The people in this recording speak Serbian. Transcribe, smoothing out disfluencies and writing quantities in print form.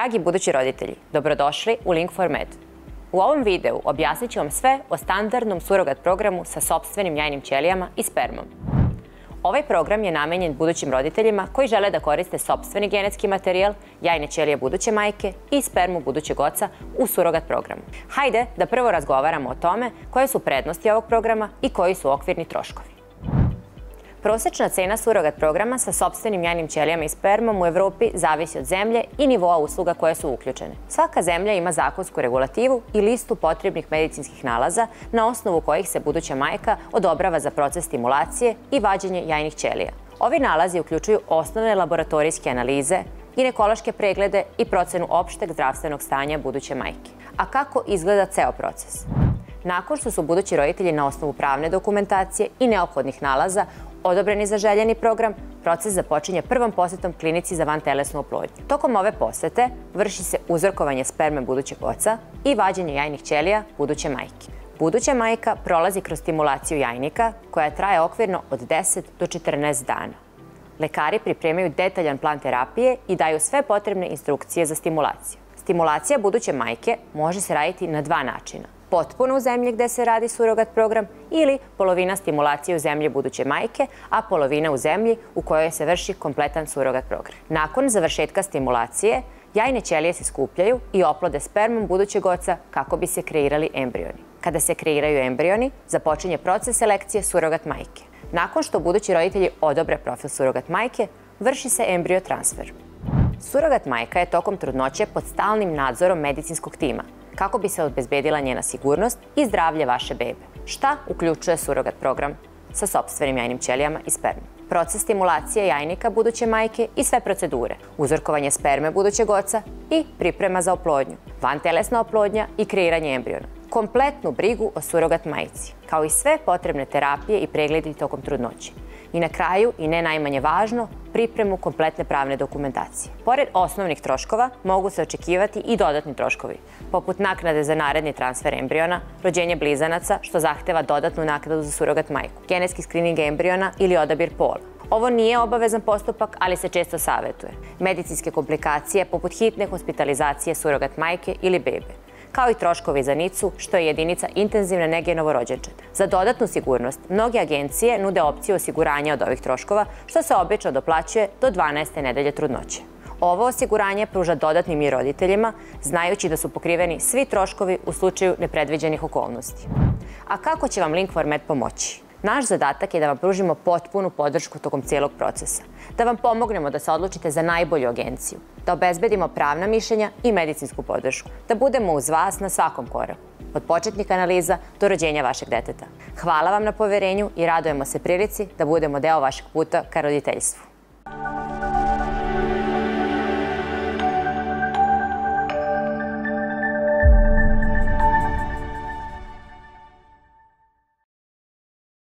Dragi budući roditelji, dobrodošli u Link4Med. U ovom videu objasnit ću vam sve o standardnom surogat programu sa sopstvenim jajnim ćelijama i spermom. Ovaj program je namenjen budućim roditeljima koji žele da koriste sopstveni genetski materijal, jajne ćelije buduće majke i spermu budućeg oca u surogat programu. Hajde da prvo razgovaramo o tome koje su prednosti ovog programa i koji su okvirni troškovi. Prosečna cena surogat programa sa sopstvenim jajnim ćelijama i spermom u Evropi zavisi od zemlje i nivoa usluga koje su uključene. Svaka zemlja ima zakonsku regulativu i listu potrebnih medicinskih nalaza na osnovu kojih se buduća majka odobrava za proces stimulacije i vađenje jajnih ćelija. Ovi nalazi uključuju osnovne laboratorijske analize, ginekološke preglede i procenu opšteg zdravstvenog stanja buduće majke. A kako izgleda ceo proces? Nakon što su budući roditelji na osnovu pravne dokumentacije i neophodnih nalaza odobreni za željeni program, proces započinje prvom posetom klinici za vantelesnu oplodnju. Tokom ove posete vrši se uzorkovanje sperme budućeg oca i vađenje jajnih ćelija buduće majke. Buduća majka prolazi kroz stimulaciju jajnika koja traje okvirno od 10 do 14 dana. Lekari pripremaju detaljan plan terapije i daju sve potrebne instrukcije za stimulaciju. Stimulacija buduće majke može se raditi na dva načina. Potpuno u zemlji gde se radi surogat program ili polovina stimulacije u zemlji buduće majke, a polovina u zemlji u kojoj se vrši kompletan surogat program. Nakon završetka stimulacije, jajne ćelije se skupljaju i oplode spermom budućeg oca kako bi se kreirali embrioni. Kada se kreiraju embrioni, započinje proces selekcije surogat majke. Nakon što budući roditelji odobre profil surogat majke, vrši se embriotransfer. Surogat majka je tokom trudnoće pod stalnim nadzorom medicinskog tima, kako bi se obezbedila njena sigurnost i zdravlje vaše bebe. Šta uključuje surogat program sa sopstvenim jajnim ćelijama i spermom? Proces stimulacije jajnika buduće majke i sve procedure, uzorkovanje sperme budućeg oca i priprema za oplodnju, vantelesna oplodnja i kreiranje embriona, kompletnu brigu o surogat majci, kao i sve potrebne terapije i pregledi tokom trudnoće. I na kraju, i ne najmanje važno, pripremu kompletne pravne dokumentacije. Pored osnovnih troškova, mogu se očekivati i dodatni troškovi, poput naknade za naredni transfer embriona, rođenje blizanaca, što zahteva dodatnu naknadu za surogat majku, genetski skrining embriona ili odabir pola. Ovo nije obavezan postupak, ali se često savetuje. Medicinske komplikacije, poput hitne hospitalizacije surogat majke ili bebe, kao i troškovi za NICU, što je jedinica intenzivne nege novorođenčeta. Za dodatnu sigurnost, mnoge agencije nude opciju osiguranja od ovih troškova, što se obično doplaćuje do 12. nedelje trudnoće. Ovo osiguranje pruža dodatni mir roditeljima, znajući da su pokriveni svi troškovi u slučaju nepredviđenih okolnosti. A kako će vam Link4Med pomoći? Naš zadatak je da vam pružimo potpunu podršku tokom cijelog procesa, da vam pomognemo da se odlučite za najbolju agenciju, da obezbedimo pravna mišljenja i medicinsku podršku, da budemo uz vas na svakom koraku, od početnih analiza do rođenja vašeg deteta. Hvala vam na poverenju i radujemo se prilici da budemo deo vašeg puta ka roditeljstvu.